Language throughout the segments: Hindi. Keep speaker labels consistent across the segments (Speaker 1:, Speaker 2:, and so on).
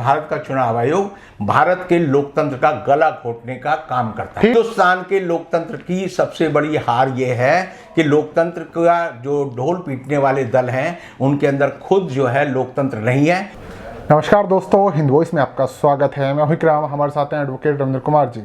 Speaker 1: भारत का चुनाव आयोग भारत के लोकतंत्र का गला घोटने का काम करता है। हिंदुस्तान के लोकतंत्र की सबसे बड़ी हार यह है कि लोकतंत्र का जो ढोल पीटने वाले दल हैं उनके अंदर खुद जो है लोकतंत्र नहीं है।
Speaker 2: नमस्कार दोस्तों, हिंद वॉइस में आपका स्वागत है। मैं विक्रम, हमारे साथ हैं एडवोकेट रविंद्र कुमार जी।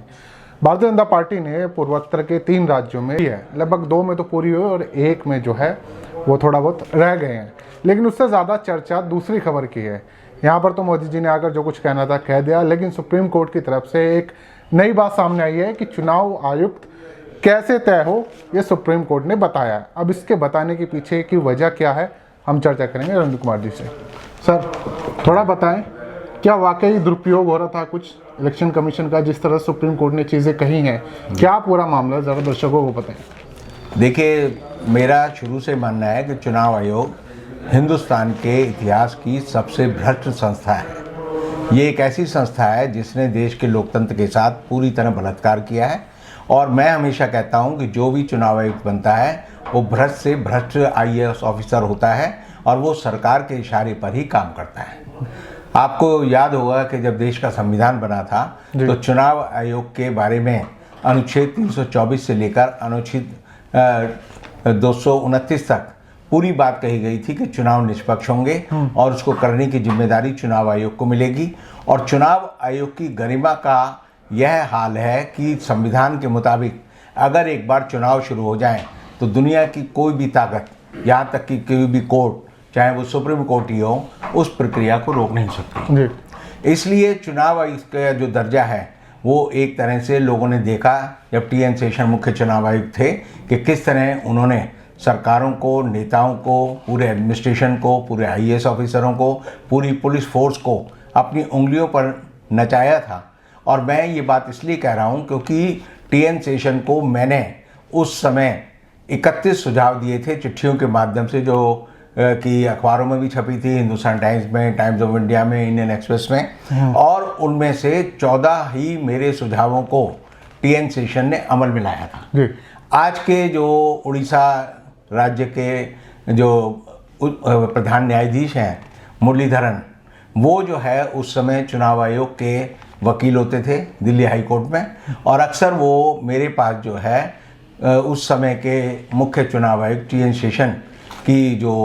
Speaker 2: भारतीय जनता पार्टी ने पूर्वोत्तर के 3 राज्यों में है, लगभग 2 में तो पूरी हुई और 1 में जो है वो थोड़ा बहुत रह गए हैं, लेकिन उससे ज़्यादा चर्चा दूसरी खबर की है। यहाँ पर तो मोदी जी ने आकर जो कुछ कहना था कह दिया, लेकिन सुप्रीम कोर्ट की तरफ से एक नई बात सामने आई है कि चुनाव आयुक्त कैसे तय हो, ये सुप्रीम कोर्ट ने बताया। अब इसके बताने के पीछे की वजह क्या है, हम चर्चा करेंगे रविंद्र कुमार जी से। सर, थोड़ा बताएं, क्या वाकई दुरुपयोग हो रहा था कुछ इलेक्शन कमीशन का, जिस तरह सुप्रीम कोर्ट ने चीज़ें कही हैं? क्या पूरा मामला ज़रा दर्शकों को बताएं।
Speaker 1: देखिए, मेरा शुरू से मानना है कि चुनाव आयोग हिंदुस्तान के इतिहास की सबसे भ्रष्ट संस्था है। ये एक ऐसी संस्था है जिसने देश के लोकतंत्र के साथ पूरी तरह बलात्कार किया है, और मैं हमेशा कहता हूं कि जो भी चुनाव आयुक्त बनता है वो भ्रष्ट से भ्रष्ट IAS ऑफिसर होता है और वो सरकार के इशारे पर ही काम करता है। आपको याद होगा कि जब देश का संविधान बना था तो चुनाव आयोग के बारे में अनुच्छेद 324 से लेकर अनुच्छेद 229 तक पूरी बात कही गई थी कि चुनाव निष्पक्ष होंगे और उसको करने की जिम्मेदारी चुनाव आयोग को मिलेगी। और चुनाव आयोग की गरिमा का यह हाल है कि संविधान के मुताबिक अगर एक बार चुनाव शुरू हो जाए तो दुनिया की कोई भी ताकत, यहाँ तक कि कोई भी कोर्ट, चाहे वो सुप्रीम कोर्ट ही हो, उस प्रक्रिया को रोक नहीं सकती। इसलिए चुनाव आयोग का जो दर्जा है वो एक तरह से लोगों ने देखा जब TN शेषन मुख्य चुनाव आयुक्त थे कि किस तरह उन्होंने सरकारों को, नेताओं को, पूरे एडमिनिस्ट्रेशन को, पूरे IAS ऑफिसरों को, पूरी पुलिस फोर्स को अपनी उंगलियों पर नचाया था। और मैं ये बात इसलिए कह रहा हूँ क्योंकि TN शेषन को मैंने उस समय 31 सुझाव दिए थे चिट्ठियों के माध्यम से, जो कि अखबारों में भी छपी थी, हिंदुस्तान टाइम्स में, टाइम्स ऑफ इंडिया में, इंडियन एक्सप्रेस में, और उनमें से 14 ही मेरे सुझावों को TN शेषन ने अमल में लाया था। आज के जो उड़ीसा राज्य के जो प्रधान न्यायाधीश हैं मुरलीधरन, वो जो है उस समय चुनाव आयोग के वकील होते थे दिल्ली हाई कोर्ट में, और अक्सर वो मेरे पास जो है उस समय के मुख्य चुनाव आयुक्त TN शेषन की जो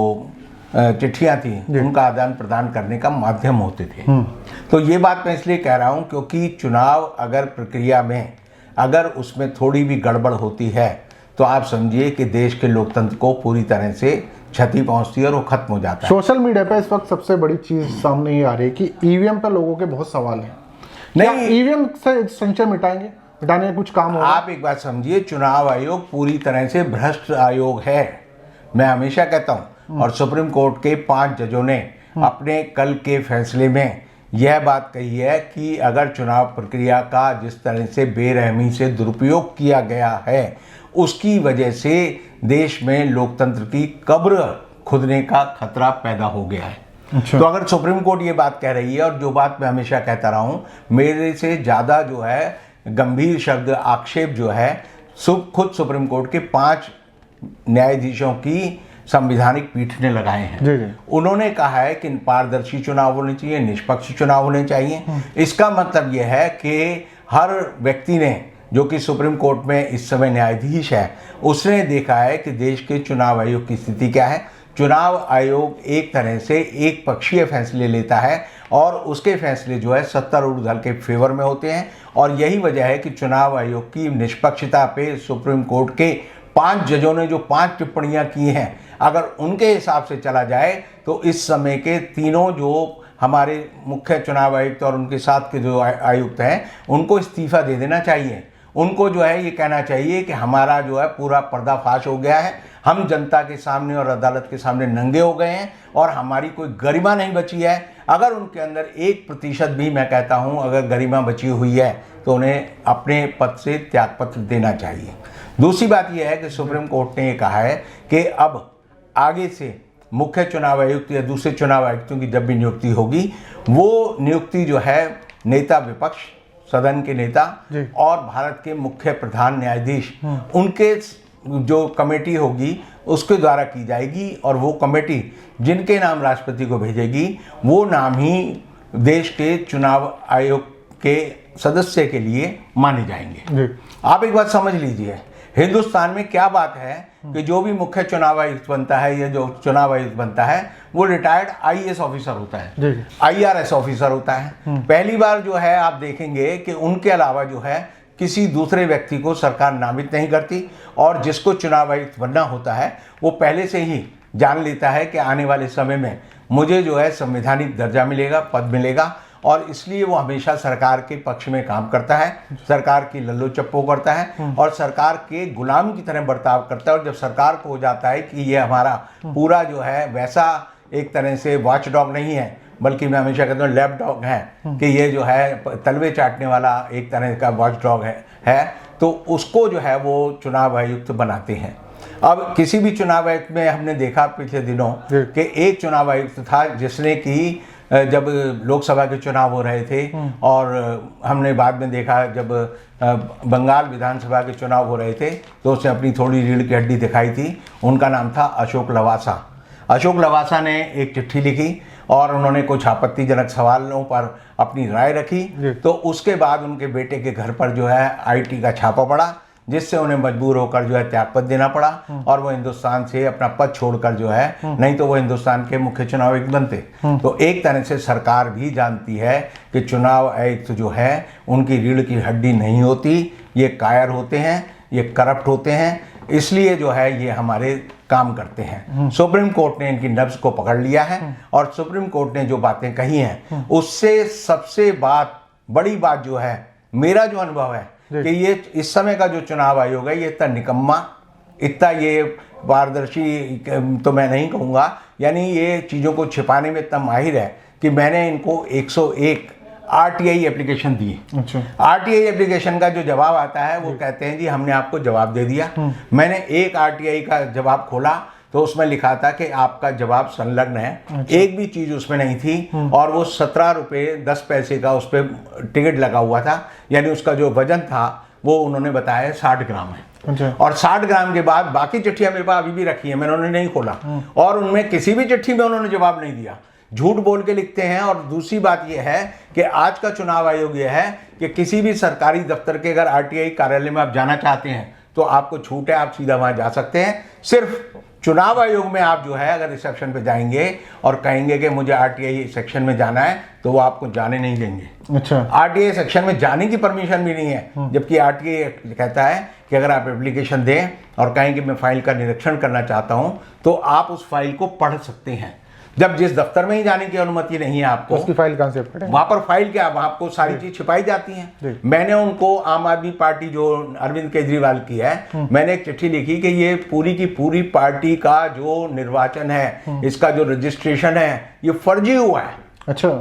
Speaker 1: चिट्ठियाँ थी उनका आदान प्रदान करने का माध्यम होते थे। तो ये बात मैं इसलिए कह रहा हूँ क्योंकि चुनाव अगर प्रक्रिया में अगर उसमें थोड़ी भी गड़बड़ होती है तो आप समझिए कि देश के लोकतंत्र को पूरी तरह से क्षति पहुंचती है और वो खत्म हो जाता है।
Speaker 2: सोशल मीडिया पे इस वक्त सबसे बड़ी चीज सामने ये आ रही है कि EVM पर लोगों के बहुत सवाल हैं। नहीं, EVM से संशय मिटाने का कुछ काम होगा?
Speaker 1: आप एक बात समझिए, चुनाव आयोग पूरी तरह से भ्रष्ट आयोग है, मैं हमेशा कहता हूं। और सुप्रीम कोर्ट के 5 जजों ने अपने कल के फैसले में यह बात कही है कि अगर चुनाव प्रक्रिया का जिस तरह से बेरहमी से दुरुपयोग किया गया है उसकी वजह से देश में लोकतंत्र की कब्र खुदने का खतरा पैदा हो गया है। अच्छा। तो अगर सुप्रीम कोर्ट ये बात कह रही है, और जो बात मैं हमेशा कहता रहा हूँ, मेरे से ज़्यादा जो है गंभीर शब्द आक्षेप जो है खुद सुप्रीम कोर्ट के 5 न्यायाधीशों की संवैधानिक पीठ ने लगाए हैं। उन्होंने कहा है कि पारदर्शी चुनाव होने चाहिए, निष्पक्ष चुनाव होने चाहिए। इसका मतलब यह है कि हर व्यक्ति ने, जो कि सुप्रीम कोर्ट में इस समय न्यायाधीश है, उसने देखा है कि देश के चुनाव आयोग की स्थिति क्या है। चुनाव आयोग एक तरह से एक पक्षीय फैसले लेता है और उसके फैसले जो है सत्तारूढ़ दल के फेवर में होते हैं, और यही वजह है कि चुनाव आयोग की निष्पक्षता पे सुप्रीम कोर्ट के 5 जजों ने जो 5 टिप्पणियां की हैं, अगर उनके हिसाब से चला जाए तो इस समय के तीनों जो हमारे मुख्य चुनाव आयुक्त और उनके साथ के जो आयुक्त हैं उनको इस्तीफा दे देना चाहिए। उनको जो है ये कहना चाहिए कि हमारा जो है पूरा पर्दाफाश हो गया है, हम जनता के सामने और अदालत के सामने नंगे हो गए हैं और हमारी कोई गरिमा नहीं बची है। अगर उनके अंदर 1% भी, मैं कहता हूं, अगर गरिमा बची हुई है तो उन्हें अपने पद से त्यागपत्र देना चाहिए। दूसरी बात यह है कि सुप्रीम कोर्ट ने ये कहा है कि अब आगे से मुख्य चुनाव आयुक्त या दूसरे चुनाव आयुक्तों की जब भी नियुक्ति होगी, वो नियुक्ति जो है नेता विपक्ष, सदन के नेता और भारत के मुख्य प्रधान न्यायाधीश, उनके जो कमेटी होगी उसके द्वारा की जाएगी। और वो कमेटी जिनके नाम राष्ट्रपति को भेजेगी वो नाम ही देश के चुनाव आयोग के सदस्य के लिए माने जाएंगे।
Speaker 2: जी।
Speaker 1: आप एक बात समझ लीजिए, हिंदुस्तान में क्या बात है कि जो भी मुख्य चुनाव आयुक्त बनता है या जो चुनाव आयुक्त बनता है वो रिटायर्ड आईएएस ऑफिसर होता है,
Speaker 2: जी।
Speaker 1: आईआरएस ऑफिसर होता है। पहली बार जो है आप देखेंगे कि उनके अलावा जो है किसी दूसरे व्यक्ति को सरकार नामित नहीं करती, और जिसको चुनाव आयुक्त बनना होता है वो पहले से ही जान लेता है कि आने वाले समय में मुझे जो है संवैधानिक दर्जा मिलेगा, पद मिलेगा, और इसलिए वो हमेशा सरकार के पक्ष में काम करता है, सरकार की लल्लो चप्पो करता है और सरकार के गुलाम की तरह बर्ताव करता है। और जब सरकार को हो जाता है कि ये हमारा पूरा जो है वैसा एक तरह से वॉच डॉग नहीं है, बल्कि मैं हमेशा कहता हूँ लैप डॉग है, कि ये जो है तलवे चाटने वाला एक तरह का वॉच डॉग है, तो उसको जो है वो चुनाव आयुक्त बनाते हैं। अब किसी भी चुनाव आयुक्त में हमने देखा पिछले दिनों कि एक चुनाव आयुक्त था जिसने कि जब लोकसभा के चुनाव हो रहे थे, और हमने बाद में देखा जब बंगाल विधानसभा के चुनाव हो रहे थे तो उसने अपनी थोड़ी रीढ़ की हड्डी दिखाई थी। उनका नाम था अशोक लवासा। अशोक लवासा ने एक चिट्ठी लिखी और उन्होंने कुछ आपत्तिजनक सवालों पर अपनी राय रखी, तो उसके बाद उनके बेटे के घर पर जो है आईटी का छापा पड़ा, जिससे उन्हें मजबूर होकर जो है त्यागपत्र देना पड़ा और वो हिंदुस्तान से अपना पद छोड़कर जो है, नहीं तो वो हिंदुस्तान के मुख्य चुनाव आयुक्त बनते। तो एक तरह से सरकार भी जानती है कि चुनाव आयुक्त जो है उनकी रीढ़ की हड्डी नहीं होती, ये कायर होते हैं, ये करप्ट होते हैं, इसलिए जो है ये हमारे काम करते हैं। सुप्रीम कोर्ट ने इनकी नब्ज को पकड़ लिया है और सुप्रीम कोर्ट ने जो बातें कही हैं उससे सबसे बड़ी बात जो है, मेरा जो अनुभव है कि ये इस समय का जो चुनाव आयोग है ये इतना निकम्मा, इतना ये पारदर्शी तो मैं नहीं कहूँगा, यानी ये चीज़ों को छिपाने में इतना माहिर है कि मैंने इनको 101 आरटीआई एप्लीकेशन दी।
Speaker 2: अच्छा।
Speaker 1: आरटीआई एप्लीकेशन का जो जवाब आता है वो कहते हैं जी हमने आपको जवाब दे दिया। मैंने एक आरटीआई का जवाब खोला तो उसमें लिखा था कि आपका जवाब संलग्न है। अच्छा। एक भी चीज उसमें नहीं थी और वो 17 रुपये 10 पैसे का उस पर टिकट लगा हुआ था, यानी उसका जो वजन था वो उन्होंने बताया 60 ग्राम है।
Speaker 2: अच्छा।
Speaker 1: और 60 ग्राम के बाद बाकी चिट्ठियां मेरे पास अभी भी रखी है, मैंने उन्हें नहीं खोला और उनमें किसी भी चिट्ठी में उन्होंने जवाब नहीं दिया, झूठ बोल के लिखते हैं। और दूसरी बात यह है कि आज का चुनाव आयोग यह है कि किसी भी सरकारी दफ्तर के अगर आरटीआई कार्यालय में आप जाना चाहते हैं तो आपको छूट है, आप सीधा वहां जा सकते हैं। सिर्फ चुनाव आयोग में आप जो है अगर रिसेप्शन पे जाएंगे और कहेंगे कि मुझे आरटीआई सेक्शन में जाना है तो वो आपको जाने नहीं देंगे।
Speaker 2: अच्छा।
Speaker 1: आरटीआई सेक्शन में जाने की परमिशन भी नहीं है, जबकि आरटीआई कहता है कि अगर आप एप्लीकेशन दें और कहें कि मैं फाइल का निरीक्षण करना चाहता हूं तो आप उस फाइल को पढ़ सकते हैं। जब जिस दफ्तर में ही जाने की अनुमति नहीं है आपको,
Speaker 2: उसकी फाइल कहां से पढ़ें?
Speaker 1: वहां पर फाइल क्या, वहां आपको सारी चीज छिपाई जाती हैं। मैंने उनको आम आदमी पार्टी जो अरविंद केजरीवाल की है, मैंने एक चिट्ठी लिखी कि ये पूरी की पूरी पार्टी का जो निर्वाचन है, इसका जो रजिस्ट्रेशन है ये फर्जी हुआ है।
Speaker 2: अच्छा।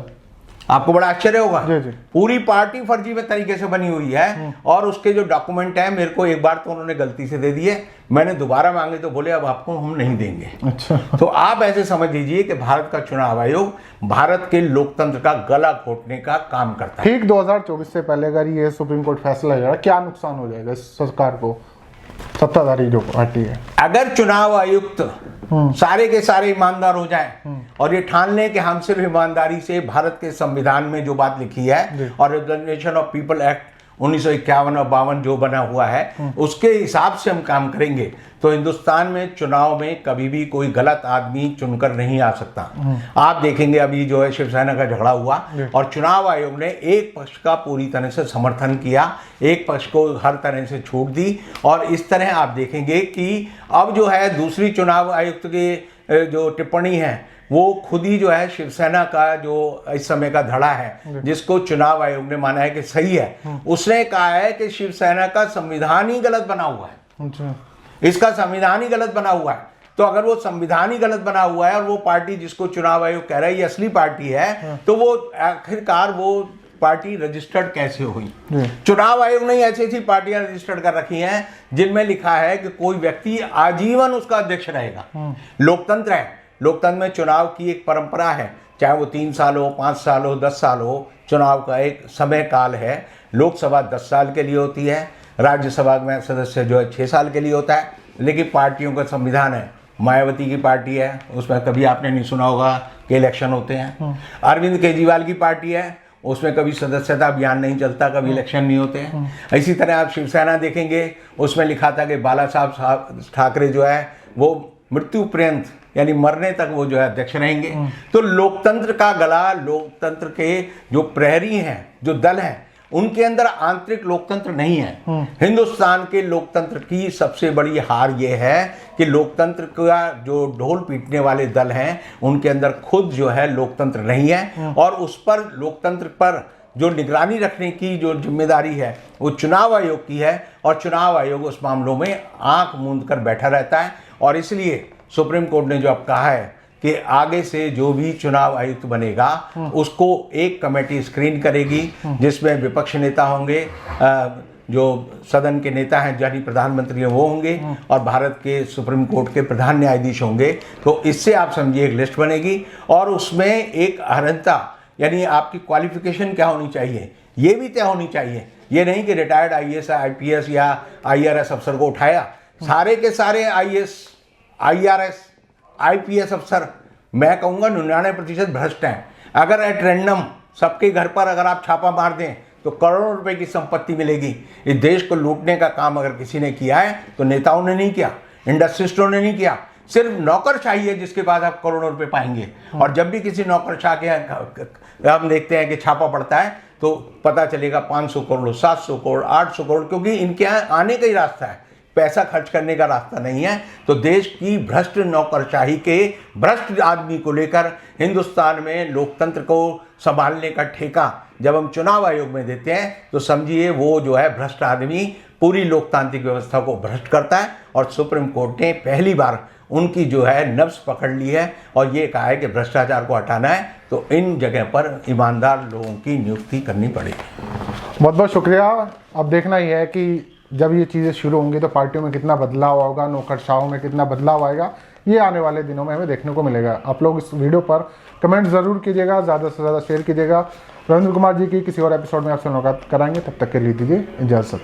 Speaker 1: आपको बड़ा आश्चर्य होगा,
Speaker 2: जी जी।
Speaker 1: पूरी पार्टी फर्जी में तरीके से बनी हुई है और उसके जो डॉक्यूमेंट है मेरे को एक बार तो उन्होंने गलती से दे दिए, मैंने दोबारा मांगे तो बोले अब आपको हम नहीं देंगे।
Speaker 2: अच्छा।
Speaker 1: तो आप ऐसे समझ लीजिए कि भारत का चुनाव आयोग भारत के लोकतंत्र का गला घोटने का काम करता है।
Speaker 2: ठीक 2024 से पहले अगर ये सुप्रीम कोर्ट फैसला लेगा, क्या नुकसान हो जाएगा इस सरकार को, सत्ताधारी जो पार्टी है?
Speaker 1: अगर चुनाव आयुक्त सारे के सारे ईमानदार हो जाएं और ये ठान लें कि हम सिर्फ ईमानदारी से भारत के संविधान में जो बात लिखी है और रिप्रेजेंटेशन ऑफ पीपल एक्ट 1951 और 52 जो बना हुआ है उसके हिसाब से हम काम करेंगे तो हिंदुस्तान में चुनाव में कभी भी कोई गलत आदमी चुनकर नहीं आ सकता। आप देखेंगे अभी जो है शिवसेना का झगड़ा हुआ और चुनाव आयोग ने एक पक्ष का पूरी तरह से समर्थन किया, एक पक्ष को हर तरह से छूट दी और इस तरह आप देखेंगे कि अब जो है दूसरी चुनाव आयुक्त की जो टिप्पणी है वो खुद ही जो है शिवसेना का जो इस समय का धड़ा है जिसको चुनाव आयोग ने माना है कि सही है, उसने कहा है कि शिवसेना का संविधान ही गलत बना हुआ है।
Speaker 2: अच्छा।
Speaker 1: इसका संविधान ही गलत बना हुआ है। तो अगर वो संविधान ही गलत बना हुआ है और वो पार्टी जिसको चुनाव आयोग कह रहा है ये असली पार्टी है, तो वो आखिरकार वो पार्टी रजिस्टर्ड कैसे हुई? चुनाव आयोग ने ऐसी ऐसी पार्टियां रजिस्टर्ड कर रखी हैं जिनमें लिखा है कि कोई व्यक्ति आजीवन उसका अध्यक्ष रहेगा। लोकतंत्र है, लोकतंत्र में चुनाव की एक परंपरा है, चाहे वो 3 साल हो, 5 साल हो, 10 साल हो, चुनाव का एक समय काल है। लोकसभा 10 साल के लिए होती है, राज्यसभा में सदस्य जो है 6 साल के लिए होता है, लेकिन पार्टियों का संविधान है मायावती की पार्टी है, उसमें कभी आपने नहीं सुना होगा कि इलेक्शन होते हैं। अरविंद केजरीवाल की पार्टी है, उसमें कभी सदस्यता अभियान नहीं चलता, कभी इलेक्शन नहीं होते हैं। इसी तरह आप शिवसेना देखेंगे, उसमें लिखा था कि बाला साहब ठाकरे जो है वो मृत्यु पर्यंत यानी मरने तक वो जो है अध्यक्ष रहेंगे। तो लोकतंत्र का गला, लोकतंत्र के जो प्रहरी हैं, जो दल हैं, उनके अंदर आंतरिक लोकतंत्र नहीं है। हिंदुस्तान के लोकतंत्र की सबसे बड़ी हार ये है कि लोकतंत्र का जो ढोल पीटने वाले दल हैं, उनके अंदर खुद जो है लोकतंत्र नहीं है। और उस पर लोकतंत्र पर जो निगरानी रखने की जो जिम्मेदारी है वो चुनाव आयोग की है, और चुनाव आयोग उस मामलों में आंख मूंद कर बैठा रहता है। और इसलिए सुप्रीम कोर्ट ने जो अब कहा है कि आगे से जो भी चुनाव आयुक्त बनेगा उसको एक कमेटी स्क्रीन करेगी, जिसमें विपक्ष नेता होंगे, जो सदन के नेता हैं यानी प्रधानमंत्री हैं वो होंगे, और भारत के सुप्रीम कोर्ट के प्रधान न्यायाधीश होंगे। तो इससे आप समझिए एक लिस्ट बनेगी, और उसमें एक अहर्ता यानी आपकी क्वालिफिकेशन क्या होनी चाहिए ये भी तय होनी चाहिए। ये नहीं कि रिटायर्ड IAS IPS या IRS अफसर को उठाया, सारे के सारे IAS IRS IPS अफसर मैं कहूँगा 99% भ्रष्ट हैं। अगर एट रैंडम सबके घर पर अगर आप छापा मार दें तो करोड़ों रुपए की संपत्ति मिलेगी। इस देश को लूटने का काम अगर किसी ने किया है तो नेताओं ने नहीं किया, इंडस्ट्रिस्टों ने नहीं किया, सिर्फ नौकरशाही है जिसके बाद आप करोड़ों रुपए पाएंगे। और जब भी किसी नौकरशाह के हम देखते हैं कि छापा पड़ता है तो पता चलेगा 500 करोड़ 700 करोड़ 800 करोड़, क्योंकि इनके यहाँ आने का ही रास्ता है, पैसा खर्च करने का रास्ता नहीं है। तो देश की भ्रष्ट नौकरशाही के भ्रष्ट आदमी को लेकर हिंदुस्तान में लोकतंत्र को संभालने का ठेका जब हम चुनाव आयोग में देते हैं तो समझिए वो जो है भ्रष्ट आदमी पूरी लोकतांत्रिक व्यवस्था को भ्रष्ट करता है। और सुप्रीम कोर्ट ने पहली बार उनकी जो है नब्ज पकड़ ली है और ये कहा है कि भ्रष्टाचार को हटाना है तो इन जगह पर ईमानदार लोगों की नियुक्ति करनी पड़ेगी।
Speaker 2: बहुत बहुत शुक्रिया। अब देखना ही है कि जब ये चीज़ें शुरू होंगी तो पार्टियों में कितना बदलाव होगा, नौकरशाहों में कितना बदलाव आएगा, ये आने वाले दिनों में हमें देखने को मिलेगा। आप लोग इस वीडियो पर कमेंट ज़रूर कीजिएगा, ज़्यादा से ज़्यादा शेयर कीजिएगा। रविंद्र कुमार जी की किसी और एपिसोड में आपसे मुलाकात कराएंगे, तब तक के लिए दीजिए इजाज़त।